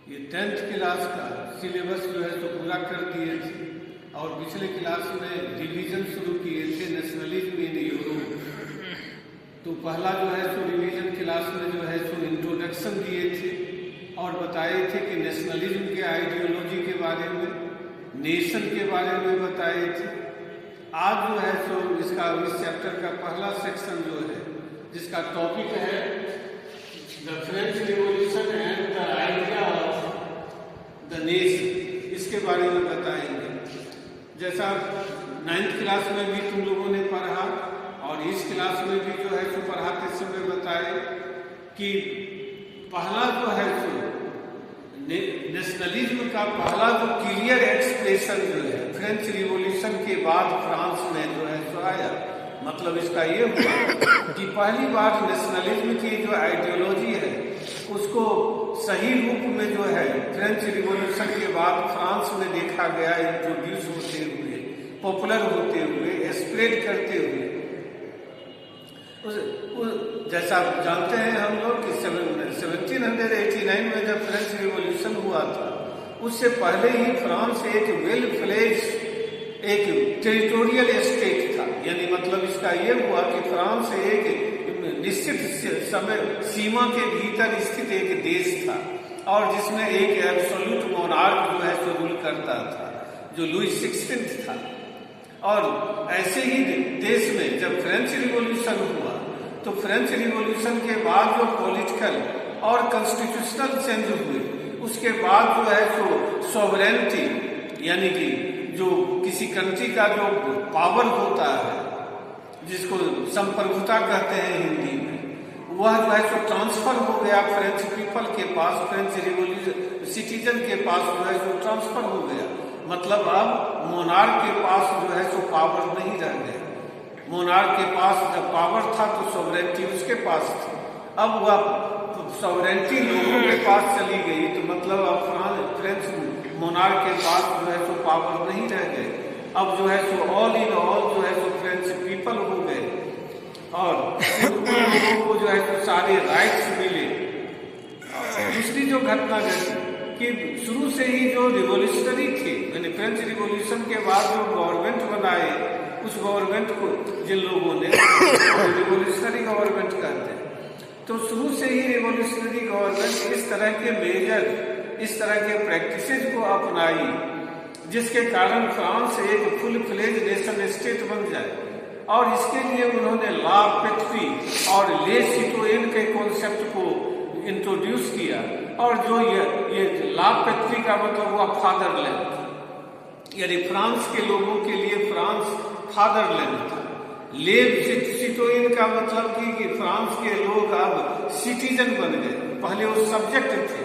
ये 10th class का syllabus जो है तो पूरा कर दिए थे और पिछले क्लास में रिवीजन शुरू किए थे नेशनलिज्म इन यूरोप। तो पहला जो है सो रिवीजन क्लास में जो है सो इंट्रोडक्शन दिए थे और बताए थे कि नेशनलिज्म के आइडियोलॉजी के बारे में, नेशन के बारे में बताए थे। आज जो है सो इस चैप्टर का पहला सेक्शन जो है जिसका टॉपिक है the French revolution and the idea of the nation, इसके बारे में बताएंगे। जैसा 9th क्लास में भी तुम लोगों ने पढ़ा और इस क्लास में भी जो है सो पढ़ाते समय बताए कि पहला जो है सो नेशनलिज्म का पहला जो क्लियर एक्सप्रेशन जो है फ्रेंच रिवॉल्यूशन के बाद फ्रांस में जो है सो आया। मतलब इसका ये हुआ कि पहली बार नेशनलिज्म की जो आइडियोलॉजी है उसको सही रूप में जो है फ्रेंच रिवॉल्यूशन के बाद फ्रांस में देखा गया, इंट्रोड्यूस होते हुए, पॉपुलर होते हुए, स्प्रेड करते हुए। जैसा आप जानते हैं हम लोग कि 1789 में जब फ्रेंच रिवॉल्यूशन हुआ था उससे पहले ही फ्रांस एक वेल फ्लेज्ड एक टेरिटोरियल स्टेट था। यानी मतलब इसका ये हुआ कि फ्रांस एक निश्चित समय सीमा के भीतर स्थित एक देश था और जिसमें एक एब्सोल्यूट मोनार्क जो है सो रूल करता था जो लुई 16 था। और ऐसे ही देश में जब फ्रेंच रिवॉल्यूशन हुआ तो फ्रेंच रिवॉल्यूशन के बाद जो पॉलिटिकल और कॉन्स्टिट्यूशनल चेंज हुए उसके बाद जो है सो सॉवरेनिटी यानी कि जो किसी कंट्री का जो पावर होता है जिसको संप्रभुता कहते हैं हिंदी में, वह जो है सो ट्रांसफर हो गया फ्रेंच पीपल के पास, फ्रेंच रिवॉल्यूशन सिटीजन के पास जो है सो ट्रांसफर हो गया। मतलब अब मोनार्क के पास जो है सो पावर नहीं रह गया। मोनार्क के पास जब पावर था तो सॉवरेनिटी उसके पास थी, अब वह सॉवरेनिटी लोगों के पास चली गई तो मतलब अब फ्रेंच मोनार्क के पास जो है सो पावर नहीं रह गए। अब जो है सो ऑल इन ऑल जो है सो फ्रेंच पीपल हो गए और लोगों को जो है सो सारे राइट्स मिले। दूसरी जो घटना घटी कि शुरू से ही जो रिवॉल्यूशनरी थे यानी फ्रेंच रिवॉल्यूशन के बाद जो गवर्नमेंट बनाए उस गवर्नमेंट को जिन लोगों ने रिवॉल्यूशनरी गवर्नमेंट कहते हैं, तो शुरू से ही रिवॉल्यूशनरी गवर्नमेंट इस तरह के मेजर, इस तरह के प्रैक्टिसेस को अपनाई जिसके कारण फ्रांस एक फुल फ्लेज नेशन स्टेट बन जाए। और इसके लिए उन्होंने ला पेट्री और ले सिटोयन के कॉन्सेप्ट को इंट्रोड्यूस किया। और जो ये ला पेट्री का मतलब हुआ फादरलैंड, यानी फ्रांस के लोगों के लिए फ्रांस फादरलैंड था। ले सिटोयन का मतलब कि फ्रांस के लोग अब सिटीजन बन गए। पहले वो सब्जेक्ट थे,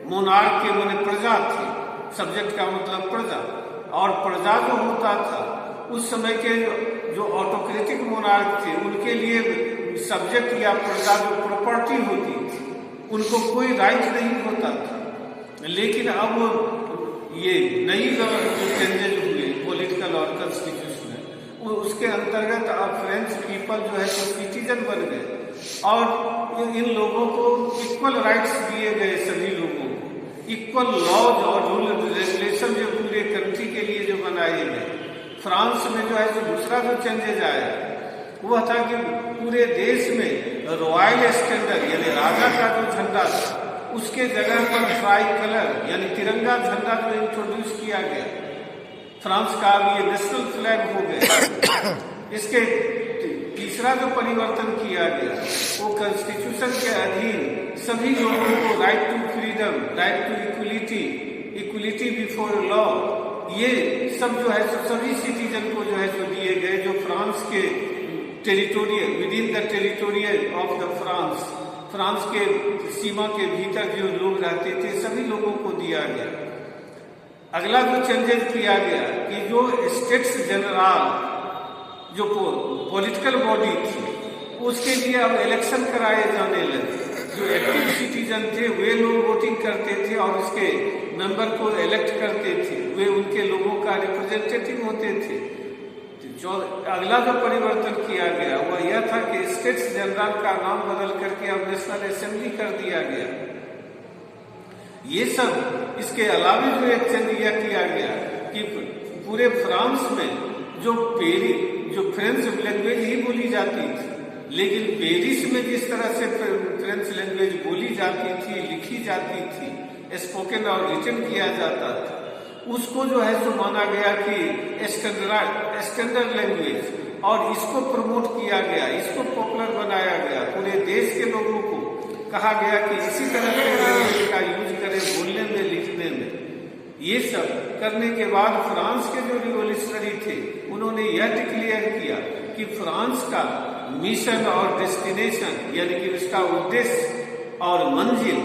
मोनार्क के माने प्रजा थे, सब्जेक्ट का मतलब प्रजा। और प्रजा जो होता था उस समय के जो ऑटोक्रेटिक मोनार्क थे उनके लिए सब्जेक्ट या प्रजा जो प्रॉपर्टी होती थी उनको कोई राइट नहीं होता था। लेकिन अब ये नई जो चेंजेज हुए पॉलिटिकल और कॉन्स्टिट्यूशनल उसके अंतर्गत अब फ्रेंच पीपल जो है तो सिटीजन बन गए और इन लोगों को इक्वल राइट्स दिए गए। सभी लोगों को इक्वल लॉज और रूल रेगुलेशन जो पूरे कंट्री के लिए जो बनाए गए। फ्रांस में जो है जो दूसरा जो चेंजेज आया वह था कि पूरे देश में रॉयल स्टैंडर्ड यानी राजा का जो झंडा था उसके जगह पर ट्राई कलर यानी तिरंगा झंडा जो इंट्रोड्यूस किया गया। फ्रांस का अब ये नेशनल फ्लैग हो गया। इसके तीसरा जो परिवर्तन किया गया वो कॉन्स्टिट्यूशन के अधीन सभी लोगों को right to freedom, right to equality, equality before law, ये सब जो है सभी सिटीजन को जो है जो दिए गए जो फ्रांस के territorial with in the territorial of the France के सीमा के भीतर जो लोग रहते थे सभी लोगों को दिया गया। अगला जो चेंजेस किया गया कि जो स्टेट्स जनरल जो पॉलिटिकल बॉडी थी उसके लिए अब इलेक्शन कराए जाने लगे। जो एक्टिव सिटीजन थे वे लोग वोटिंग करते थे और उसके मेंबर को इलेक्ट करते थे, वे उनके लोगों का रिप्रेजेंटेटिव होते थे। जो अगला जो परिवर्तन किया गया वह यह था कि स्टेट्स जनरल का नाम बदल करके अब नेशनल असेंबली कर दिया गया। ये सब इसके अलावा जो एक चेंज यह किया गया कि पूरे फ्रांस में जो फ्रेंच लैंग्वेज ही बोली जाती थी, लेकिन पेरिस में जिस तरह से फ्रेंच लैंग्वेज बोली जाती थी, लिखी जाती थी, स्पोकन और रिटन किया जाता था, उसको जो है सो माना गया कि स्टैंडर्ड लैंग्वेज, और इसको प्रमोट किया गया, इसको पॉपुलर बनाया गया। पूरे देश के लोगों को कहा गया कि इसी तरह के लैंग्वेज का यूज करें बोलने में, लिखने में। ये सब करने के बाद फ्रांस के जो रिवोल्यूशनरी थे उन्होंने यह डिक्लेयर किया कि फ्रांस का मिशन और डेस्टिनेशन, यानी कि उसका उद्देश्य और मंजिल,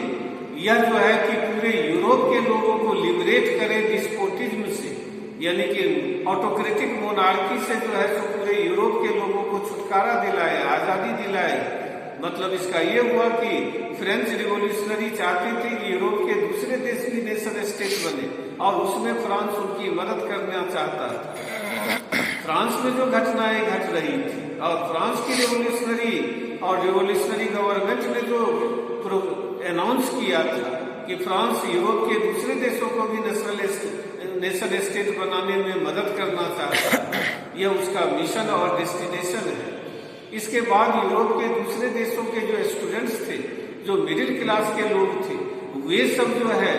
यह जो है कि पूरे यूरोप के लोगों को लिबरेट करे डिस्पोटिज्म से, यानी कि ऑटोक्रेटिक मोनार्की से जो है तो पूरे यूरोप के लोगों को छुटकारा दिलाए, आजादी दिलाए। मतलब इसका ये हुआ कि फ्रेंच रिवोल्यूशनरी चाहते थे कि यूरोप के दूसरे देश भी नेशन स्टेट बने, और उसमें फ्रांस उनकी मदद करना चाहता था। फ्रांस में जो घटनाएं घट रही थी, और फ्रांस की रिवोल्यूशनरी और रिवोल्यूशनरी गवर्नमेंट ने जो अनाउंस किया था कि फ्रांस यूरोप के दूसरे देशों को भी नेशन स्टेट बनाने में मदद करना चाहता है, यह उसका मिशन और डेस्टिनेशन है। इसके बाद यूरोप के दूसरे देशों के जो स्टूडेंट्स थे, जो मिडिल क्लास के लोग थे, वे सब जो है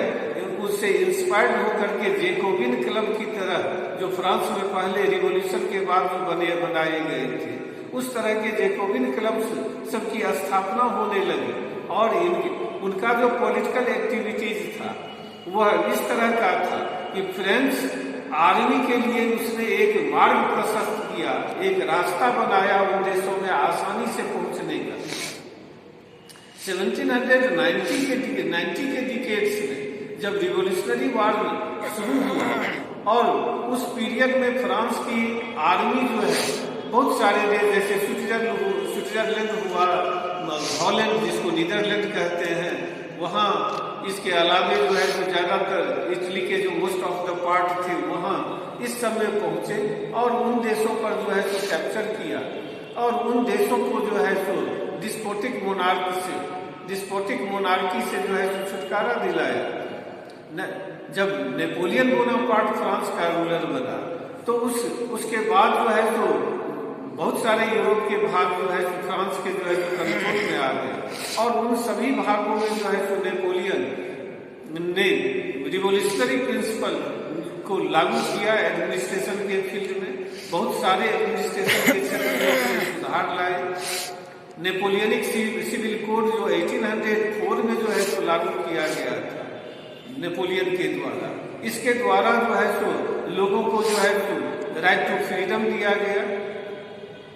उससे इंस्पायर्ड होकर के जेकोबिन क्लब की तरह, जो फ्रांस में पहले रिवॉल्यूशन के बाद जो बनाए गए थे, उस तरह के जेकोबिन क्लब सबकी स्थापना होने लगी। और उनका जो पॉलिटिकल एक्टिविटीज था वह इस तरह का था कि फ्रेंच आर्मी के लिए उसने एक मार्ग प्रशस्त किया, एक रास्ता बनाया उन देशों में आसानी से पहुंचने का। 1790 के डिकेड्स में जब रिवोल्यूशनरी वार शुरू हुआ, और उस पीरियड में फ्रांस की आर्मी जो है बहुत सारे देश जैसे स्विट्जरलैंड हुआ, हॉलैंड जिसको नीदरलैंड कहते हैं, वहाँ इसके अलावे जो है तो ज्यादातर इटली के जो मोस्ट ऑफ द पार्ट थे वहाँ इस समय पहुंचे, और उन देशों पर जो है तो कैप्चर किया, और उन देशों को जो है तो डिस्पोटिक मोनार्की से जो है तो छुटकारा दिलाया। जब नेपोलियन बोनापार्ट फ्रांस का रूलर बना, तो उसके बाद जो है तो बहुत सारे यूरोप के भाग जो है फ्रांस के जो है कंट्रोल में आ गए, और उन सभी भागों में जो है तो नेपोलियन ने रिवोल्यूशनरी प्रिंसिपल को लागू किया। एडमिनिस्ट्रेशन के फील्ड में बहुत सारे एडमिनिस्ट्रेशन के क्षेत्र में सुधार लाए। नेपोलियनिक सिविल कोड जो 1804 में जो है तो लागू किया गया था नेपोलियन के द्वारा। इसके द्वारा जो है तो लोगों को जो है तो राइट टू फ्रीडम दिया गया,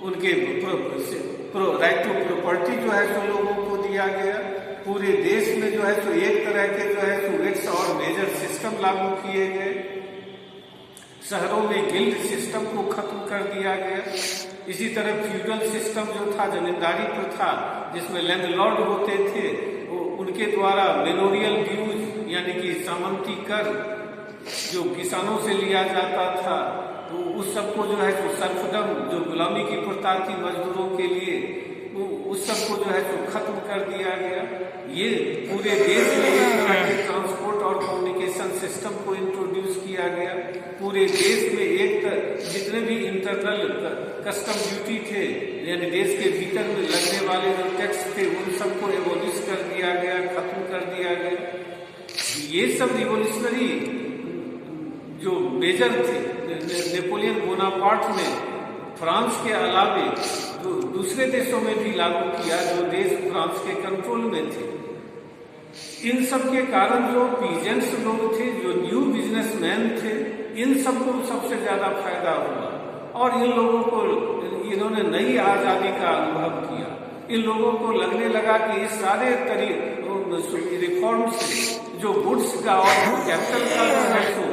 उनके राइट टू प्रॉपर्टी जो है तो लोगों को दिया गया। पूरे देश में जो है तो एक तरह के जो है तो रेट्स और मेजर सिस्टम लागू किए गए। शहरों में गिल्ड सिस्टम को खत्म कर दिया गया। इसी तरह फ्यूडल सिस्टम जो था, जमींदारी प्रथा, जिसमें लैंडलॉर्ड होते थे, उनके द्वारा मेमोरियल ड्यूज यानी कि सामंती कर जो किसानों से लिया जाता था, तो उस सबको जो है तो सर्फडम जो गुलामी की प्रथा थी मजदूरों के लिए, उस सबको जो है तो खत्म कर दिया गया। ये पूरे देश में एक तरह के ट्रांसपोर्ट और कम्युनिकेशन सिस्टम को इंट्रोड्यूस किया गया। पूरे देश में जितने भी इंटरनल कस्टम ड्यूटी थे, यानी देश के भीतर में लगने वाले जो टैक्स थे, उन सबको एबोलिश कर दिया गया, खत्म कर दिया गया। ये सब रिवोल्यूशनरी जो मेजर थे नेपोलियन बोनापार्ट ने फ्रांस के अलावे जो दूसरे देशों में भी लागू किया, जो देश फ्रांस के कंट्रोल में थे। इन सब के कारण जो पीजेंट्स लोग थे, जो न्यू बिजनेसमैन थे, इन सबको सबसे ज्यादा फायदा हुआ, और इन लोगों को इन्होंने नई आजादी का अनुभव किया। इन लोगों को लगने लगा कि इस सारे रिफॉर्म से जो गुड्स का और कैपिटल का जो है तो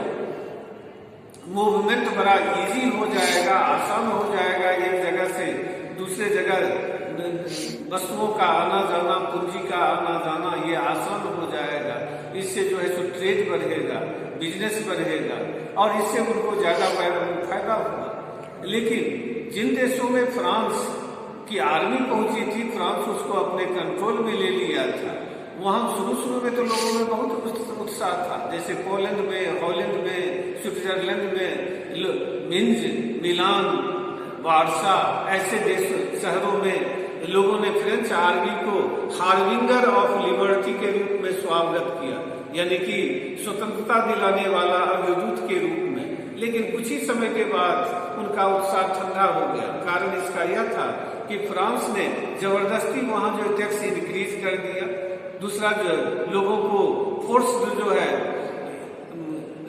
मूवमेंट बड़ा इजी हो जाएगा, आसान हो जाएगा। एक जगह से दूसरे जगह वस्तुओं का आना जाना, पूंजी का आना जाना, ये आसान हो जाएगा। इससे जो है तो ट्रेड बढ़ेगा, बिजनेस बढ़ेगा, और इससे उनको ज्यादा फायदा होगा। लेकिन जिन देशों में फ्रांस की आर्मी पहुंची थी, फ्रांस उसको अपने कंट्रोल में ले लिया था। वहाँ शुरू में तो लोगों में बहुत उत्साह था, जैसे पोलैंड में, हॉलैंड में, स्विट्जरलैंड में, मिन्ज, मिलान, वारसा, ऐसे देश शहरों में लोगों ने फ्रेंच आर्मी को हार्बिंगर ऑफ लिबर्टी के रूप में स्वागत किया, यानी कि स्वतंत्रता दिलाने वाला अग्रदूत के रूप में। लेकिन कुछ ही समय के बाद उनका उत्साह ठंडा हो गया। कारण इसका यह था कि फ्रांस ने जबरदस्ती वहां जो टैक्स इंक्रीज कर दिया। दूसरा जो लोगों को फोर्स जो है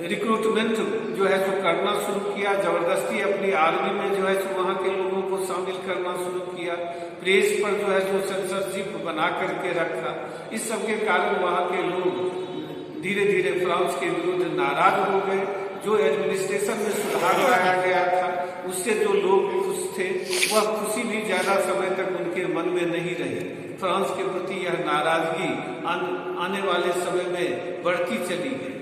रिक्रूटमेंट जो है जो करना शुरू किया, जबरदस्ती अपनी आर्मी में जो है जो वहाँ के लोगों को शामिल करना शुरू किया। प्रेस पर जो है जो सेंसरशिप बना करके रखा। इस सब के कारण वहाँ के लोग धीरे धीरे फ्रांस के विरुद्ध नाराज हो गए। जो एडमिनिस्ट्रेशन में सुधार लाया गया था उससे जो लोग खुश थे, वह खुशी भी ज्यादा समय तक उनके मन में नहीं रही। फ्रांस के प्रति यह नाराजगी आने वाले समय में बढ़ती चली गई।